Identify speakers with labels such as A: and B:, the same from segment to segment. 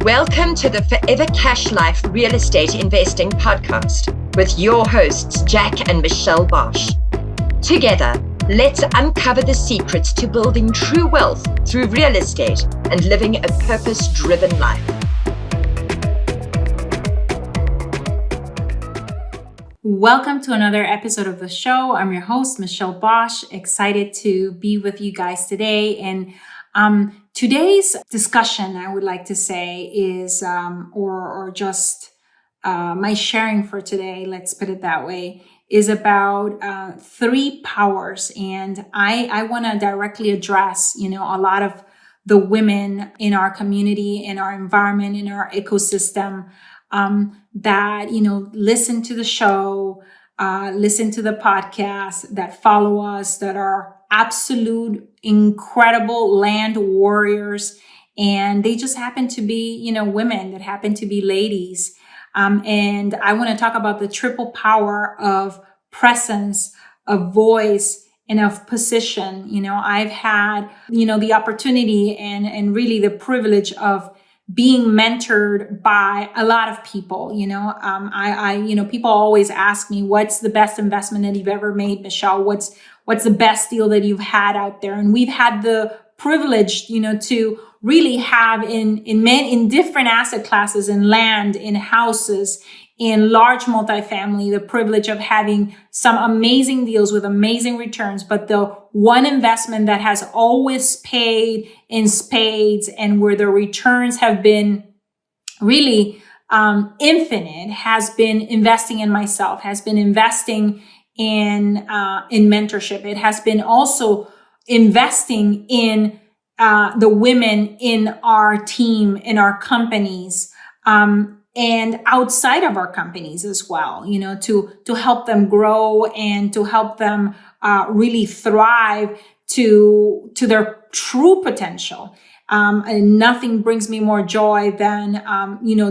A: Welcome to the Forever Cash Life Real Estate Investing Podcast with your hosts, Jack and Michelle Bosch. Together, let's uncover the secrets to building true wealth through real estate and living a purpose-driven life.
B: Welcome to another episode of the show. I'm your host, Michelle Bosch. Excited to be with you guys today. And today's discussion, I would like to say, is my sharing for today, let's put it that way, is about 3 powers. And I want to directly address, a lot of the women in our community, in our environment, in our ecosystem, that, listen to the show, listen to the podcast, that follow us, that are absolute incredible land warriors. And they just happen to be, women that happen to be ladies. And I want to talk about the triple power of presence, of voice, and of position. I've had, the opportunity and really the privilege of being mentored by a lot of people. People always ask me, what's the best investment that you've ever made, Michelle? What's the best deal that you've had out there? And we've had the privilege, to really have in different asset classes, in land, in houses, in large multifamily, the privilege of having some amazing deals with amazing returns. But the one investment that has always paid in spades and where the returns have been really infinite has been investing in myself, has been investing in mentorship. It has been also investing in the women in our team, in our companies, and outside of our companies as well, to help them grow and to help them really thrive to their true potential. And nothing brings me more joy than,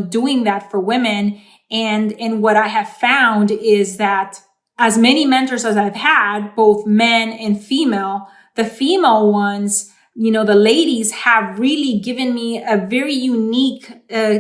B: doing that for women. And what I have found is that as many mentors as I've had, both men and female, the female ones, the ladies have really given me a very unique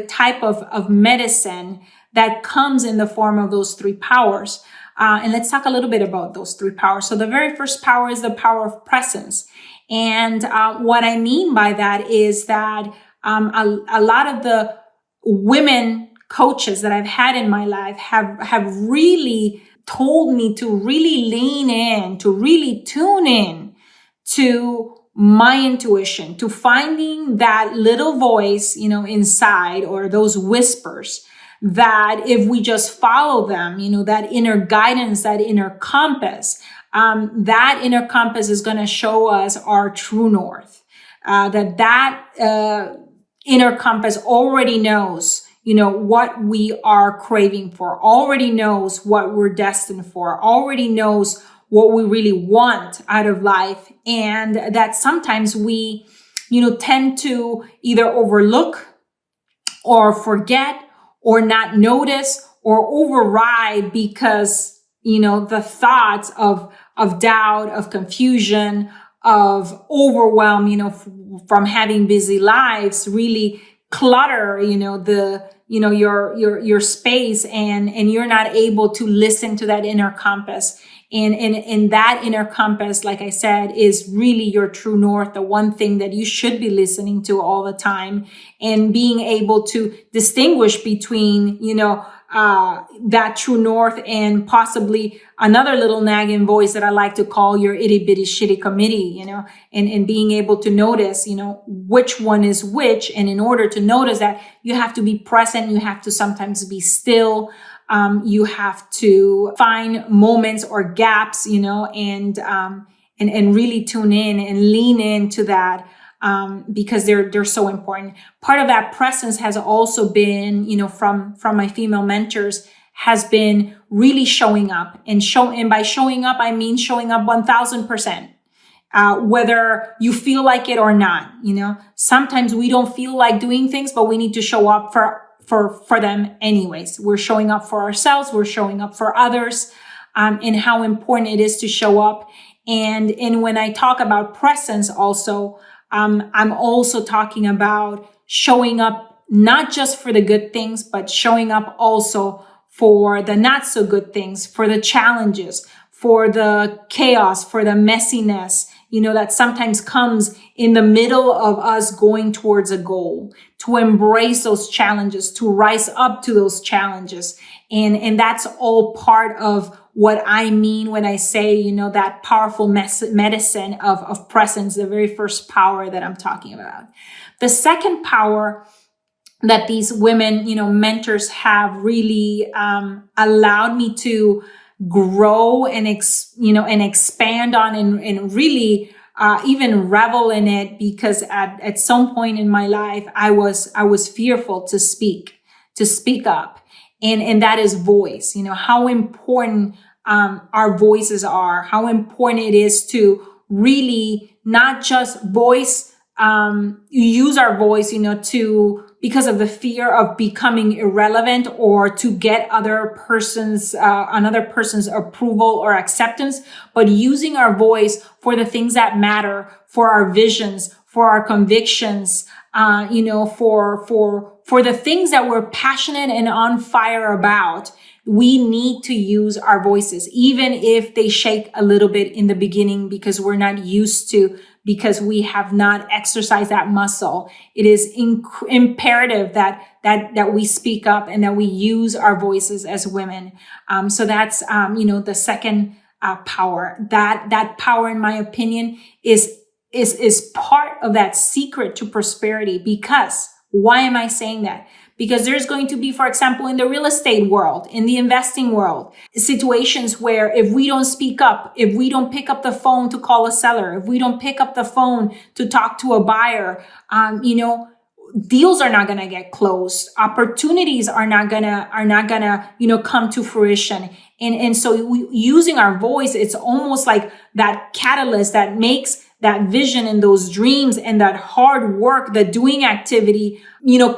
B: type of medicine that comes in the form of those 3 powers. And let's talk a little bit about those 3 powers. So the very first power is the power of presence. And what I mean by that is that a lot of the women coaches that I've had in my life have really told me to really lean in, to really tune in to my intuition, to finding that little voice, inside, or those whispers that if we just follow them, that inner guidance, that inner compass, that inner compass is going to show us our true north. That inner compass already knows, what we are craving for, already knows what we're destined for, already knows what we really want out of life. And that sometimes we, tend to either overlook or forget or not notice or override because, the thoughts of doubt, of confusion, of overwhelm, from having busy lives really clutter, your space and you're not able to listen to that inner compass. And that inner compass, like I said, is really your true north, the one thing that you should be listening to all the time, and being able to distinguish between, that true north and possibly another little nagging voice that I like to call your itty bitty shitty committee, and being able to notice, which one is which. And in order to notice that, you have to be present. You have to sometimes be still. You have to find moments or gaps, and really tune in and lean into that, because they're so important. Part of that presence has also been, from my female mentors, has been really showing up and by showing up, I mean showing up 1000%. Whether you feel like it or not, sometimes we don't feel like doing things, but we need to show up for them anyways. We're showing up for ourselves. We're showing up for others, and how important it is to show up. And when I talk about presence also, I'm also talking about showing up not just for the good things, but showing up also for the not so good things, for the challenges, for the chaos, for the messiness, that sometimes comes in the middle of us going towards a goal, to embrace those challenges, to rise up to those challenges. And that's all part of what I mean when I say, that powerful medicine of presence, the very first power that I'm talking about. The second power that these women, mentors have really allowed me to grow and expand on and really even revel in it, because at some point in my life I was fearful to speak up, and that is voice. How important our voices are, how important it is to really not just use our voice, because of the fear of becoming irrelevant or to get another person's approval or acceptance, but using our voice for the things that matter, for our visions, for our convictions, for the things that we're passionate and on fire about. We need to use our voices, even if they shake a little bit in the beginning, because we're not used to, because we have not exercised that muscle. It is imperative that we speak up and that we use our voices as women. So that's, the second power. That power, in my opinion, is part of that secret to prosperity. Because, why am I saying that? Because there's going to be, for example, in the real estate world, in the investing world, situations where if we don't speak up, if we don't pick up the phone to call a seller, if we don't pick up the phone to talk to a buyer, deals are not going to get closed. Opportunities are not gonna, come to fruition. And so using our voice, it's almost like that catalyst that makes that vision and those dreams and that hard work, the doing activity,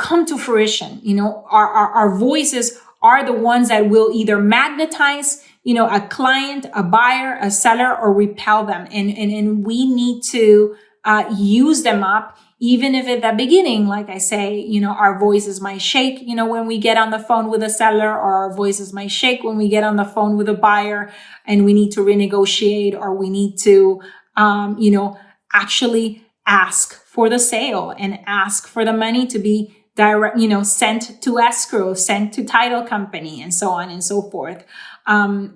B: come to fruition. Our voices are the ones that will either magnetize, a client, a buyer, a seller, or repel them. And we need to use them up, even if at the beginning, like I say, our voices might shake, when we get on the phone with a seller, or our voices might shake when we get on the phone with a buyer and we need to renegotiate, or we need to, actually ask for the sale and ask for the money to be direct, sent to escrow, sent to title company, and so on and so forth. And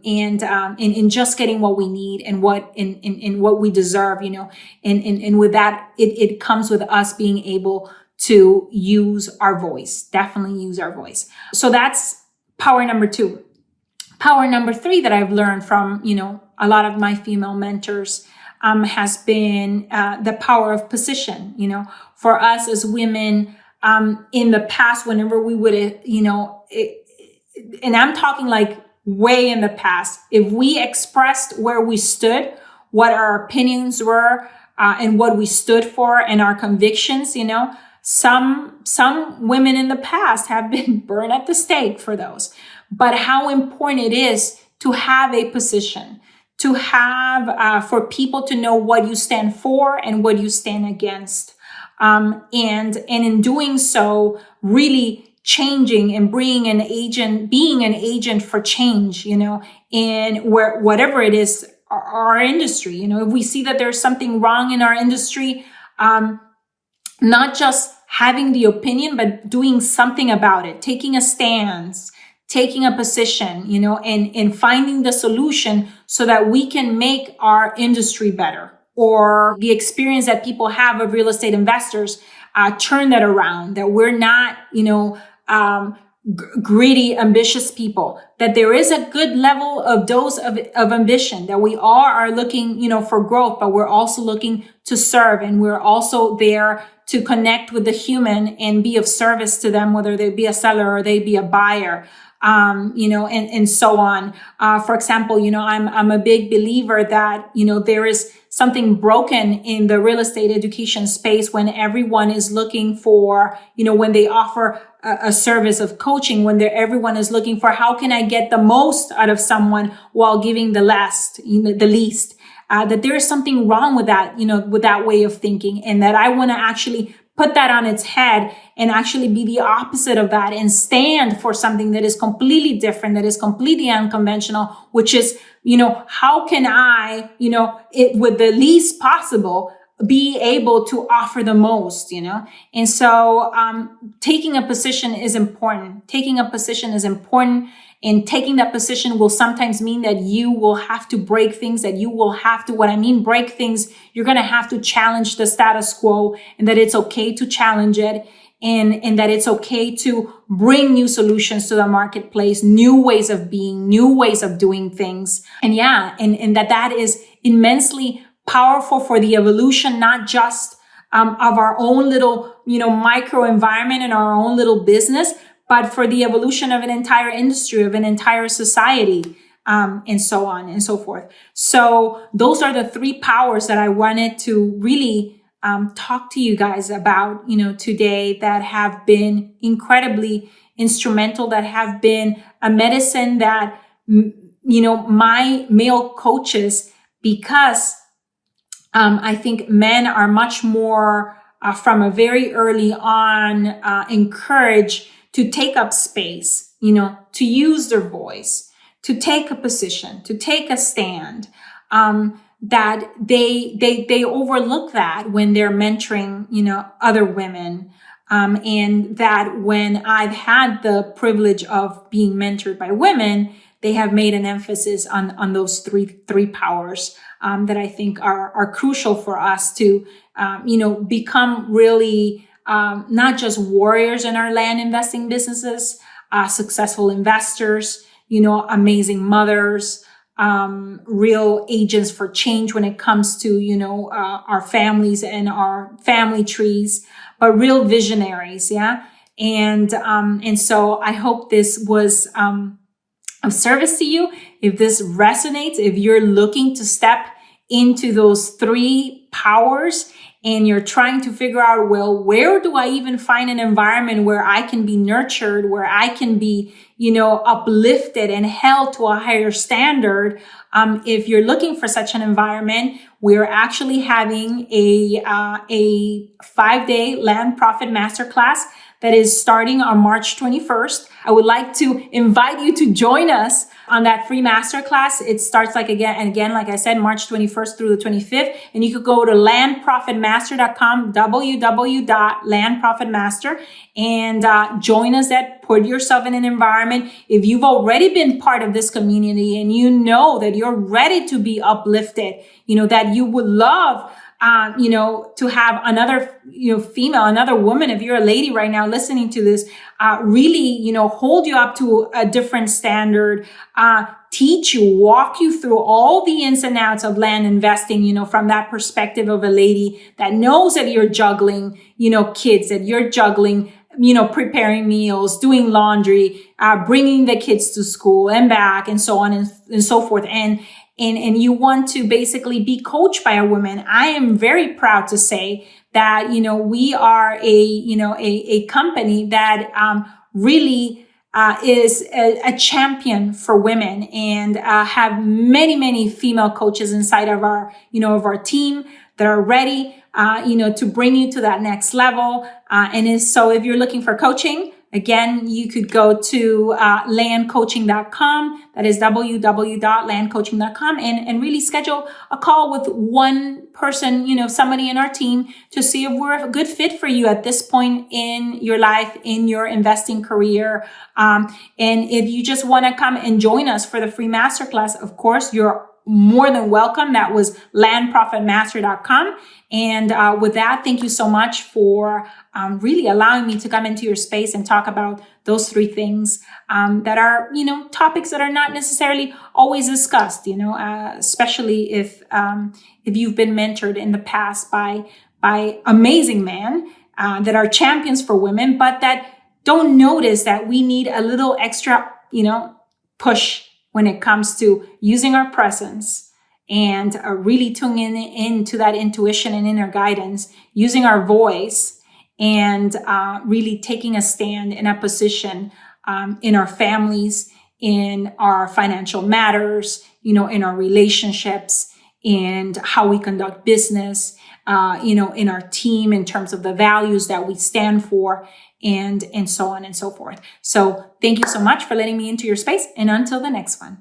B: just getting what we need and what we deserve, and with that, it comes with us being able to use our voice, definitely use our voice. So that's power number 2. Power number 3 that I've learned from, a lot of my female mentors, has been, the power of position. For us as women, in the past, whenever we would, and I'm talking like way in the past, if we expressed where we stood, what our opinions were, and what we stood for, and our convictions, some women in the past have been burned at the stake for those. But how important it is to have a position, to have, for people to know what you stand for and what you stand against. And in doing so, really changing and being an agent for change, in whatever it is, our industry. If we see that there's something wrong in our industry, not just having the opinion, but doing something about it, taking a stance, taking a position, and finding the solution so that we can make our industry better, or the experience that people have of real estate investors, turn that around, that we're not, greedy, ambitious people, that there is a good level of dose of ambition, that we all are looking, for growth, but we're also looking to serve, and we're also there to connect with the human and be of service to them, whether they be a seller or they be a buyer. And so on. For example, I'm a big believer that, there is something broken in the real estate education space when everyone is looking for, when they offer a service of coaching, when everyone is looking for, how can I get the most out of someone while giving the least. That there is something wrong with that, with that way of thinking, and that I want to actually put that on its head and actually be the opposite of that and stand for something that is completely different, that is completely unconventional, which is, how can I, with the least possible, be able to offer the most, And so, taking a position is important. And taking that position will sometimes mean that you will have to break things, what I mean, break things, you're going to have to challenge the status quo, and that it's okay to challenge it. And that it's okay to bring new solutions to the marketplace, new ways of being, new ways of doing things. And that is immensely powerful for the evolution, not just of our own little, micro environment and our own little business, but for the evolution of an entire industry, of an entire society, and so on and so forth. So those are the three powers that I wanted to really talk to you guys about, today, that have been incredibly instrumental, that have been a medicine that, my male coaches, because I think men are much more from a very early on encouraged to take up space, to use their voice, to take a position, to take a stand. That they overlook that when they're mentoring, other women. And that when I've had the privilege of being mentored by women, they have made an emphasis on those three powers, that I think are crucial for us to, become really, not just warriors in our land investing businesses, successful investors, amazing mothers, real agents for change when it comes to, our families and our family trees, but real visionaries. Yeah. And so I hope this was, of service to you. If this resonates, if you're looking to step into those three powers and you're trying to figure out, well, where do I even find an environment where I can be nurtured, where I can be, uplifted and held to a higher standard? If you're looking for such an environment, we're actually having a 5-day Land Profit Masterclass that is starting on March 21st. I would like to invite you to join us on that free masterclass. It starts like I said, March 21st through the 25th. And you could go to landprofitmaster.com, www.landprofitmaster, and join us there. Put yourself in an environment. If you've already been part of this community and you know that you're ready to be uplifted, that you would love to have another, female, another woman, if you're a lady right now listening to this, really, hold you up to a different standard, teach you, walk you through all the ins and outs of land investing, from that perspective of a lady that knows that you're juggling, kids, that you're juggling, preparing meals, doing laundry, bringing the kids to school and back, and so on and so forth. And you want to basically be coached by a woman. I am very proud to say that, we are a company that, really, is a champion for women, and, have many female coaches inside of our, of our team that are ready, to bring you to that next level. So if you're looking for coaching, again, you could go to landcoaching.com. That is www.landcoaching.com, and really schedule a call with one person, somebody in our team, to see if we're a good fit for you at this point in your life, in your investing career. And if you just want to come and join us for the free masterclass, of course, you're more than welcome. That was landprofitmaster.com. And with that, thank you so much for really allowing me to come into your space and talk about those three things that are, topics that are not necessarily always discussed, especially if you've been mentored in the past by amazing men that are champions for women, but that don't notice that we need a little extra, push when it comes to using our presence and really tuning into that intuition and inner guidance, using our voice, and really taking a stand in a position in our families, in our financial matters, in our relationships, and how we conduct business, in our team in terms of the values that we stand for, and so on and so forth. So thank you so much for letting me into your space, and until the next one.